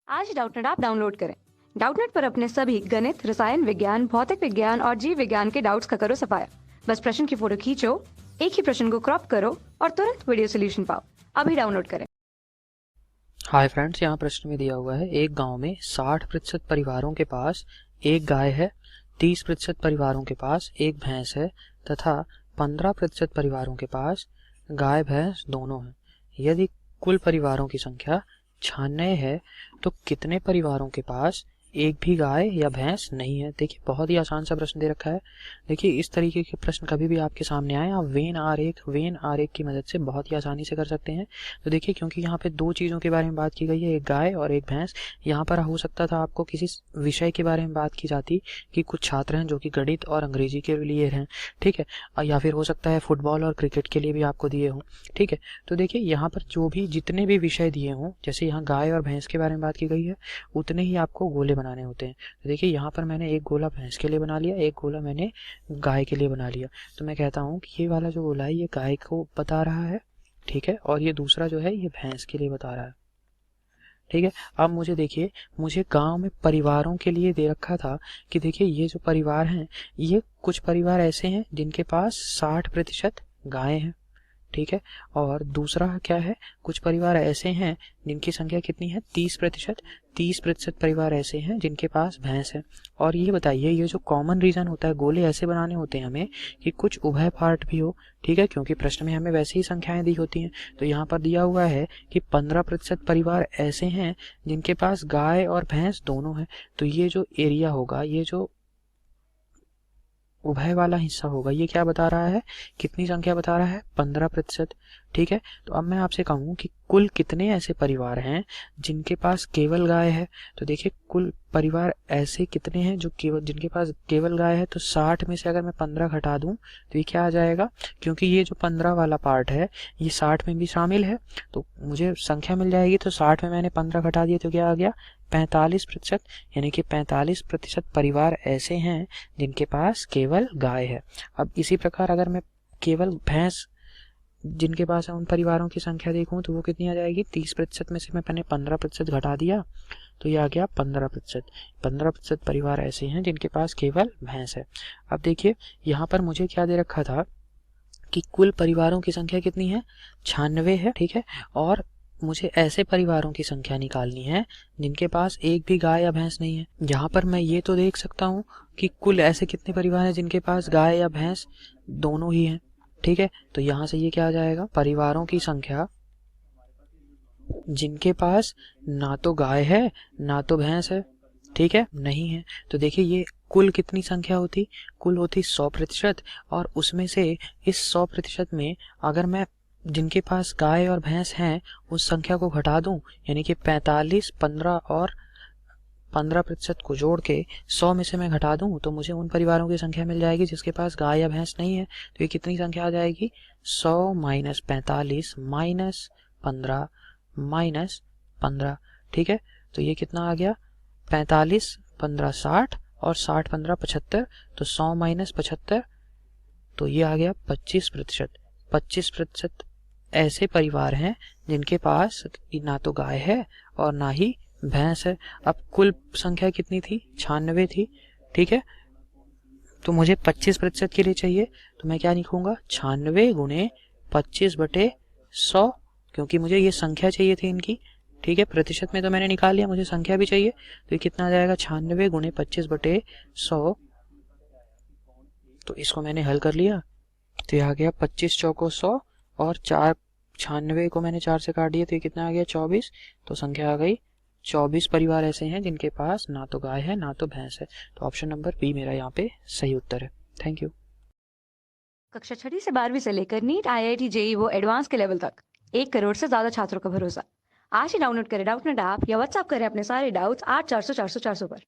आज Doubtnut app download करें। Doubtnut पर अपने सभी गणित, रसायन विज्ञान, भौतिक विज्ञान और जीव विज्ञान के डाउट्स का करो सफाया। बस प्रश्न की फोटो खींचो, एक ही प्रश्न को क्रॉप करो और तुरंत वीडियो सोल्यूशन पाओ। अभी डाउनलोड करें। हाय फ्रेंड्स, यहाँ प्रश्न में दिया हुआ है एक गांव में 60% परिवारों के पास एक गाय है, 30% परिवारों के पास एक भैंस है तथा 15% परिवारों के पास गाय भैंस दोनों हैं। यदि कुल परिवारों की संख्या 96 है तो कितने परिवारों के पास एक भी गाय या भैंस नहीं है। देखिए, बहुत ही आसान सा प्रश्न दे रखा है। देखिए, इस तरीके के प्रश्न कभी भी आपके सामने आए, आप वेन आरेख की मदद से बहुत ही आसानी से कर सकते हैं। तो देखिए, क्योंकि यहाँ पे दो चीज़ों के बारे में बात की गई है, एक गाय और एक भैंस। यहाँ पर हो सकता था आपको किसी विषय के बारे में बात की जाती कि कुछ छात्र हैं जो कि गणित और अंग्रेजी के लिए हैं, ठीक है, या फिर हो सकता है फुटबॉल और क्रिकेट के लिए भी आपको दिए हों, ठीक है। तो देखिए, यहाँ पर जो भी जितने भी विषय दिए हों, जैसे यहाँ गाय और भैंस के बारे में बात की गई है, उतने ही आपको गोले बनाने होते हैं। तो देखिए, यहाँ पर मैंने एक गोला भैंस के लिए बना लिया, एक गोला मैंने गाय के लिए बना लिया। तो मैं कहता हूँ कि ये वाला जो गोला है ये गाय को बता रहा है, ठीक है, और ये दूसरा जो है ये भैंस के लिए बता रहा है, ठीक है। अब मुझे देखिए, मुझे गांव में परिवारों के लिए दे रखा था कि देखिए, ये जो परिवार हैं, ये कुछ परिवार ऐसे हैं जिनके पास 60% गायें हैं, ठीक है, और दूसरा क्या है, कुछ परिवार ऐसे हैं जिनकी संख्या कितनी है, 30%। 30% परिवार ऐसे हैं जिनके पास भैंस है। और ये बताइए, ये जो कॉमन रीजन होता है, गोले ऐसे बनाने होते हैं हमें कि कुछ उभय पार्ट भी हो, ठीक है, क्योंकि प्रश्न में हमें वैसे ही संख्याएं दी होती हैं। तो यहाँ पर दिया हुआ है कि 15% परिवार ऐसे हैं जिनके पास गाय और भैंस दोनों हैं। तो ये जो एरिया होगा, ये जो उभय वाला हिस्सा होगा, ये क्या बता रहा है, कितनी संख्या बता रहा है, 15%, ठीक है। तो अब मैं आपसे कहूँ कि कुल कितने ऐसे परिवार हैं जिनके पास केवल गाय है। तो देखिए, कुल परिवार ऐसे कितने हैं जो केवल जिनके पास केवल गाय है। तो 60 में से अगर मैं 15 घटा दूं तो ये क्या आ जाएगा, क्योंकि ये जो 15 वाला पार्ट है ये 60 में भी शामिल है, तो मुझे संख्या मिल जाएगी। तो 60 में मैंने 15 घटा दिया तो क्या आ गया, 45%। यानी कि 45% परिवार ऐसे हैं जिनके पास केवल गाय है। अब इसी प्रकार अगर मैं केवल भैंस जिनके पास है उन परिवारों की संख्या देखूं तो वो कितनी आ जाएगी, 30% में से मैंने 15% घटा दिया तो ये आ गया 15%। 15% परिवार ऐसे हैं जिनके पास केवल भैंस है। अब देखिए, यहाँ पर मुझे क्या दे रखा था कि कुल परिवारों की संख्या कितनी है, 96 है, ठीक है, और मुझे ऐसे परिवारों की संख्या निकालनी है जिनके पास एक भी गाय या भैंस नहीं है। यहाँ पर मैं ये तो देख सकता हूँ कि कुल ऐसे कितने परिवार हैं जिनके पास गाय या भैंस दोनों ही हैं, ठीक है। तो यहाँ से ये क्या आ जाएगा, परिवारों की संख्या जिनके पास ना तो गाय है ना तो भैंस है, ठीक है, नहीं है। तो देखिए, ये कुल कितनी संख्या होती, कुल होती 100%, और उसमें से इस 100% में अगर मैं जिनके पास गाय और भैंस हैं उस संख्या को घटा दूं, यानी कि 45, 15 और 15% को जोड़ के 100 में से मैं घटा दूं तो मुझे उन परिवारों की संख्या मिल जाएगी जिसके पास गाय या भैंस नहीं है। तो ये कितनी संख्या आ जाएगी, 100 माइनस 45 माइनस 15 माइनस 15, ठीक है। तो ये कितना आ गया, 45 15 60 और 60 15 75, तो 100 माइनस 75, तो ये आ गया 25%। 25% ऐसे परिवार हैं जिनके पास ना तो गाय है और ना ही भैंस है। अब कुल संख्या कितनी थी, 96 थी, ठीक है। तो मुझे 25% के लिए चाहिए, तो मैं क्या लिखूंगा, 96 गुणे 25/100, क्योंकि मुझे ये संख्या चाहिए थी इनकी, ठीक है। प्रतिशत में तो मैंने निकाल लिया, मुझे संख्या भी चाहिए। तो ये कितना आ जाएगा, 96 गुणे 25/100। तो इसको मैंने हल कर लिया तो ये आ गया 25 चौको 100 और 4, 96 को मैंने 4 से काट दिया तो ये कितना आ गया, 24। तो संख्या आ गई 24 परिवार ऐसे हैं जिनके पास ना तो गाय है ना तो भैंस है। तो ऑप्शन नंबर बी मेरा यहाँ पे सही उत्तर है। Thank you. कक्षा 6 से 12वीं से लेकर नीट, IIT, JEE वो एडवांस के लेवल तक 1 करोड़ से ज्यादा छात्रों का भरोसा। आज ही डाउनलोड करें डाउटनेट ऐप या व्हाट्सएप करें अपने सारे डाउट्स 8400 400 400 पर।